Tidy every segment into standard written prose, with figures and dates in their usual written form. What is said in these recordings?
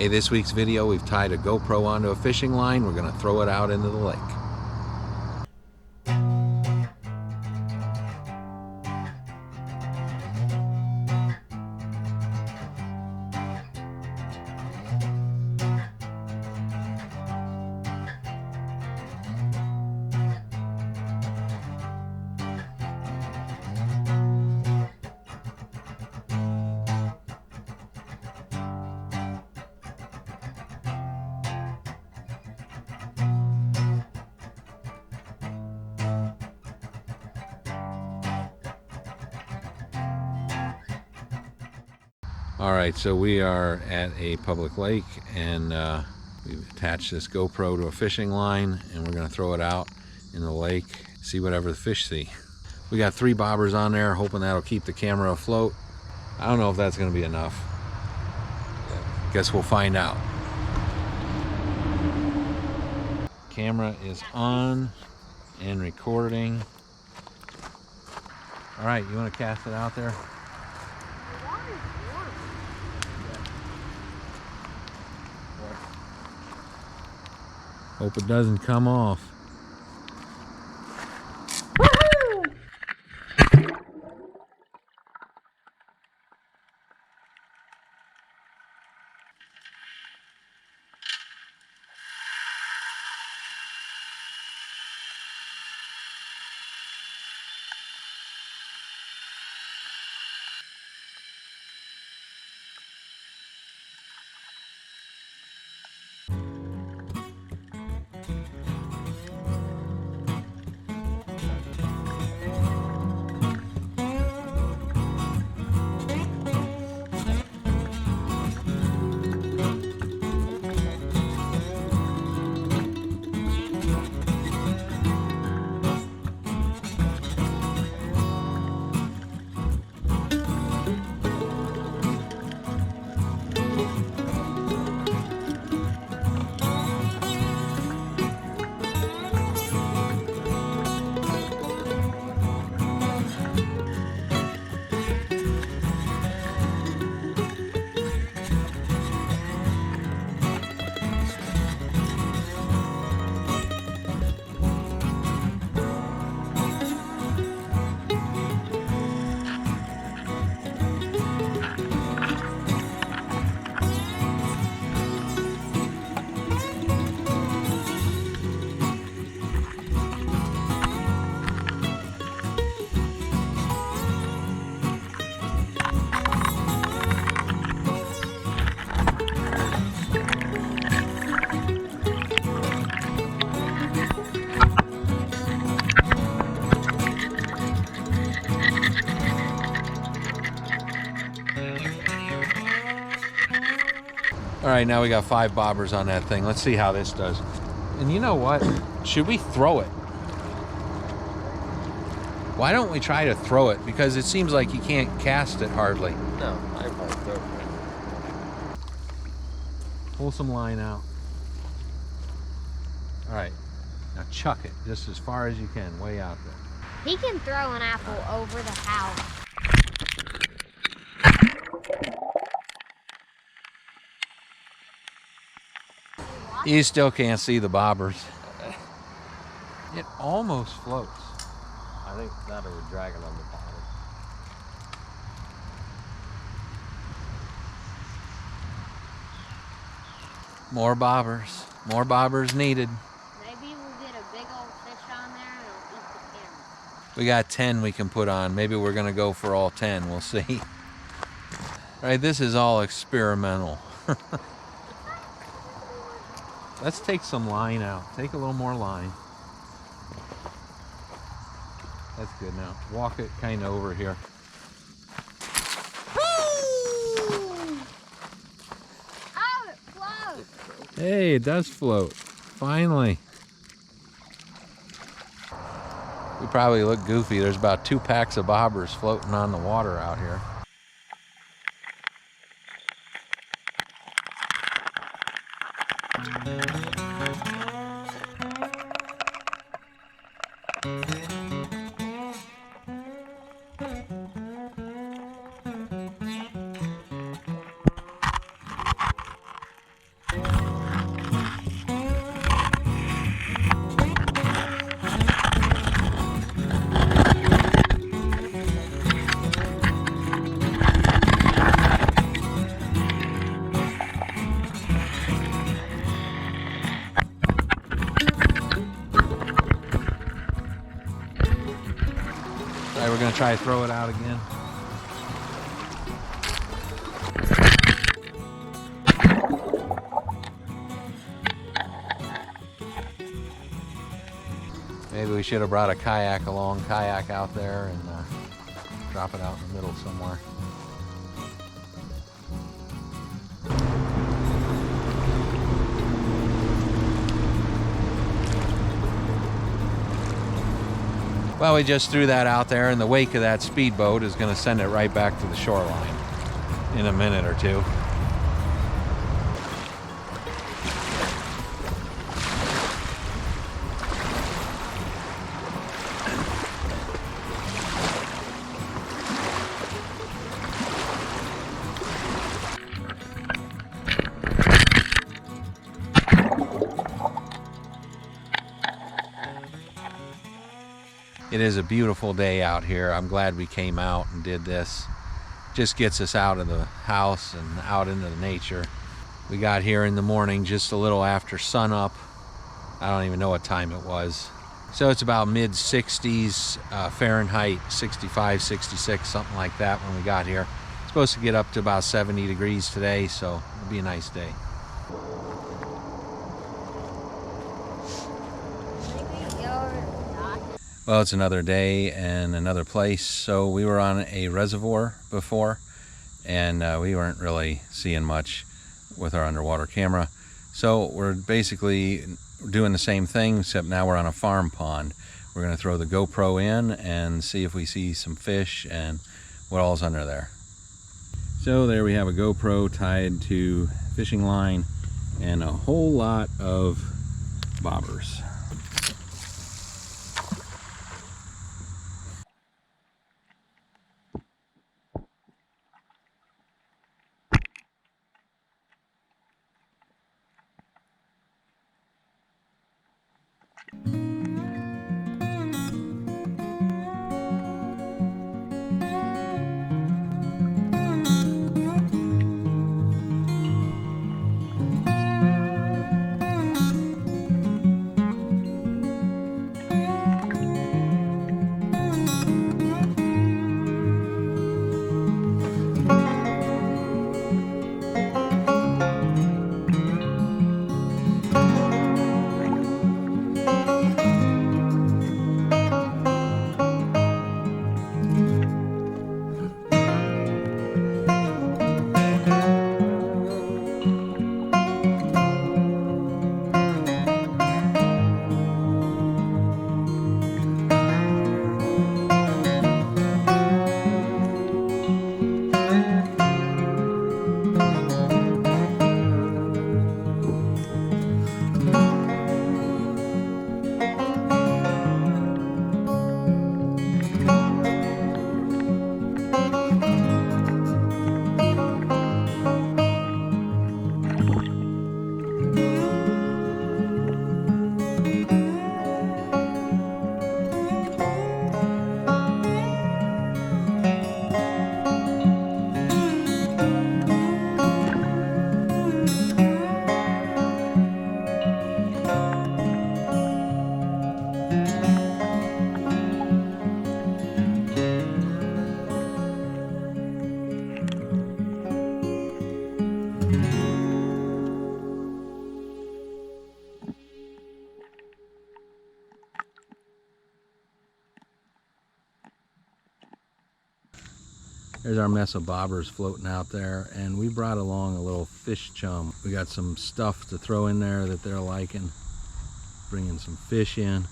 Hey, this week's video, we've tied a GoPro onto a fishing line. We're gonna throw it out into the lake. All right, so we are at a public lake, and we've attached this GoPro to a fishing line, and we're gonna throw it out in the lake, see whatever the fish see. We got 3 bobbers on there, hoping that'll keep the camera afloat. I don't know if that's gonna be enough. Guess we'll find out. Camera is on and recording. All right, you wanna cast it out there? Hope it doesn't come off. All right, now we got 5 bobbers on that thing. Let's see how this does. And you know what? Should we throw it? Why don't we try to throw it? Because it seems like you can't cast it hardly. No, I probably throw it. Pull some line out. All right, now chuck it just as far as you can, way out there. He can throw an apple over the house. You still can't see the bobbers. It almost floats. I think that or we're dragging on the bottom. More bobbers. More bobbers needed. Maybe we'll get a big old fish on there and it'll eat the camera. We got 10 we can put on. Maybe we're gonna go for all 10. We'll see. All right, this is all experimental. Let's take some line out. Take a little more line. That's good. Now walk it kind of over here. Oh, it floats. Hey, it does float. Finally. We probably look goofy. There's about 2 packs of bobbers floating on the water out here. gonna try to throw it out again. Maybe we should have brought a kayak along, kayak out there and drop it out in the middle somewhere. Well, we just threw that out there, and the wake of that speedboat is going to send it right back to the shoreline in a minute or two. It is a beautiful day out here. I'm glad we came out and did this. Just gets us out of the house and out into the nature. We got here in the morning just a little after sunup. I don't even know what time it was. So it's about mid 60s Fahrenheit, 65, 66, something like that when we got here. It's supposed to get up to about 70 degrees today, so it'll be a nice day. Well, it's another day and another place. So we were on a reservoir before, and we weren't really seeing much with our underwater camera. So we're basically doing the same thing, except now we're on a farm pond. We're going to throw the GoPro in and see if we see some fish and what all's under there. So there we have a GoPro tied to fishing line and a whole lot of bobbers. There's our mess of bobbers floating out there, and we brought along a little fish chum. We got some stuff to throw in there that they're liking. Bringing some fish in.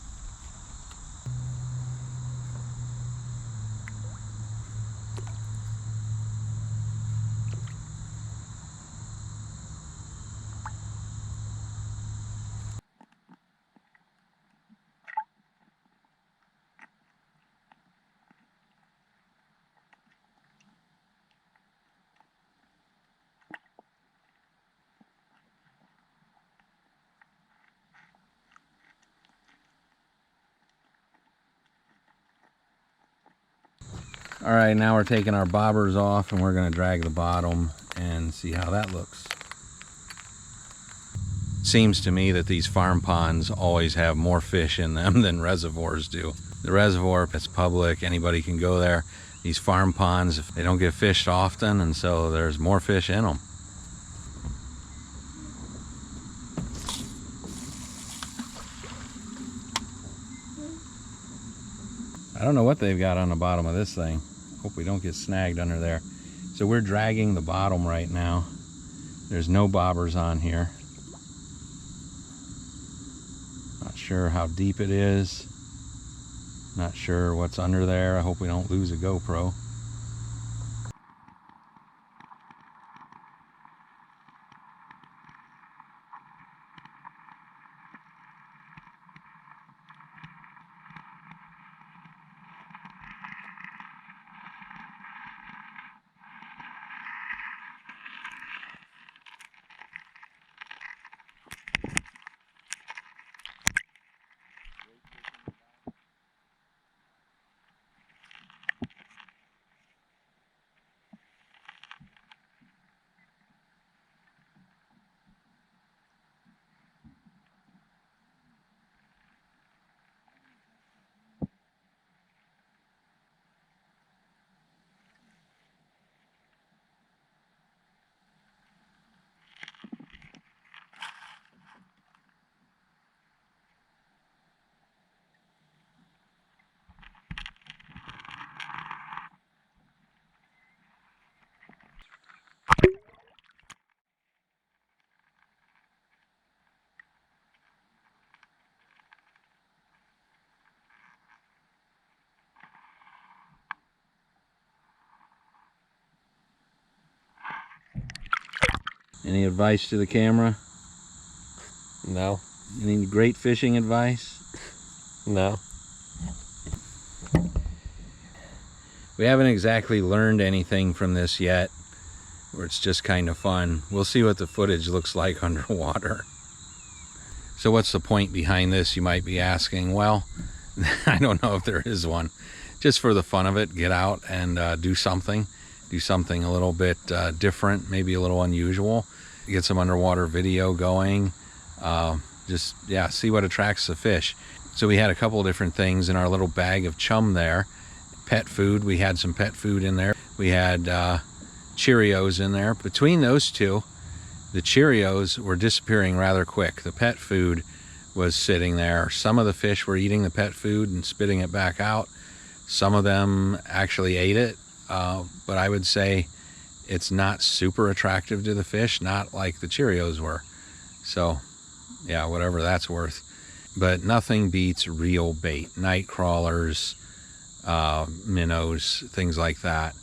All right, now we're taking our bobbers off and we're going to drag the bottom and see how that looks. It seems to me that these farm ponds always have more fish in them than reservoirs do. The reservoir, it's public, anybody can go there. These farm ponds, they don't get fished often, and so there's more fish in them. I don't know what they've got on the bottom of this thing. Hope we don't get snagged under there. So we're dragging the bottom right now. There's no bobbers on here. Not sure how deep it is. Not sure what's under there. I hope we don't lose a GoPro. Any advice to the camera? No. Any great fishing advice? No. We haven't exactly learned anything from this yet, where it's just kind of fun. We'll see what the footage looks like underwater. So what's the point behind this, you might be asking? Well, I don't know if there is one. Just for the fun of it, get out and do something a little bit different, maybe a little unusual. Get some underwater video going. Just, yeah, see what attracts the fish. So we had a couple of different things in our little bag of chum there. Pet food, we had some pet food in there. We had Cheerios in there. Between those two, the Cheerios were disappearing rather quick. The pet food was sitting there. Some of the fish were eating the pet food and spitting it back out. Some of them actually ate it, but I would say it's not super attractive to the fish, not like the Cheerios were. So, yeah, whatever that's worth. But nothing beats real bait, night crawlers, minnows, things like that.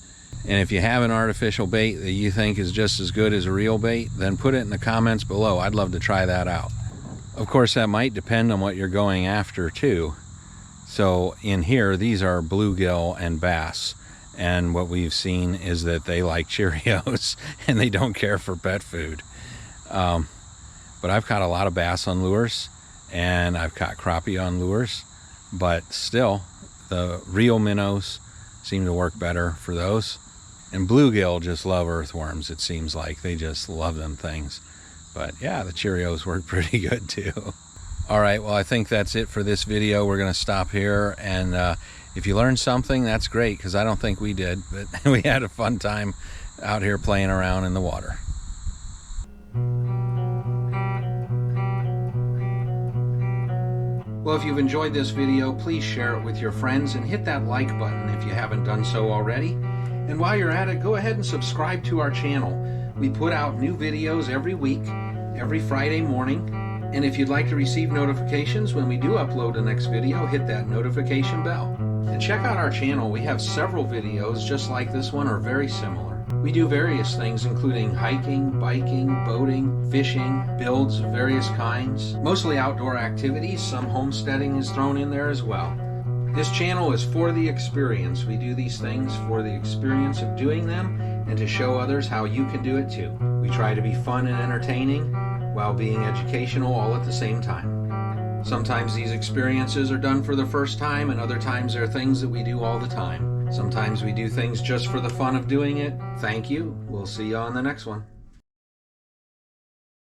And if you have an artificial bait that you think is just as good as a real bait, then put it in the comments below. I'd love to try that out. Of course, that might depend on what you're going after too. So in here, these are bluegill and bass. And what we've seen is that they like Cheerios and they don't care for pet food. But I've caught a lot of bass on lures and I've caught crappie on lures, but still the real minnows seem to work better for those. And bluegill just love earthworms, it seems like. They just love them things. But yeah, the Cheerios work pretty good too. All right, well, I think that's it for this video. We're gonna stop here, and if you learned something, that's great, because I don't think we did, but we had a fun time out here playing around in the water. Well, if you've enjoyed this video, please share it with your friends and hit that like button if you haven't done so already. And while you're at it, go ahead and subscribe to our channel. We put out new videos every week, every Friday morning. And if you'd like to receive notifications when we do upload the next video, hit that notification bell. And check out our channel. We have several videos just like this one or very similar. We do various things including hiking, biking, boating, fishing, builds of various kinds, mostly outdoor activities. Some homesteading is thrown in there as well. This channel is for the experience. We do these things for the experience of doing them and to show others how you can do it too. We try to be fun and entertaining while being educational all at the same time. Sometimes these experiences are done for the first time, and other times they're things that we do all the time. Sometimes we do things just for the fun of doing it. Thank you. We'll see you on the next one.